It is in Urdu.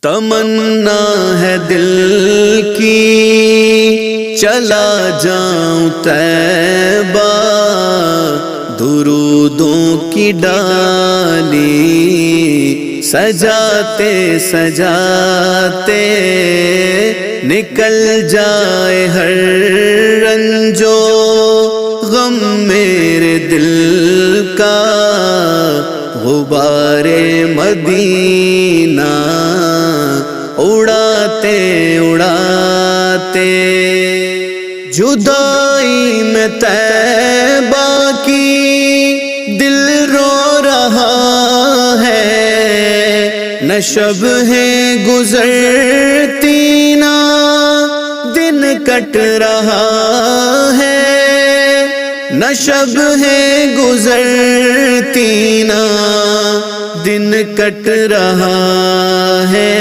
تمنا ہے دل کی چلا جاؤں طیبہ، درودوں کی ڈالی سجاتے سجاتے نکل جائے ہر رنجو غم میرے دل کا، غبار مدینہ اڑاتے اڑاتے جدائی میں طیبہ کی دل رو رہا ہے، نہ شب ہے گزرتی نہ دن کٹ رہا ہے، نہ شب ہے گزرتی نہ دن کٹ رہا ہے۔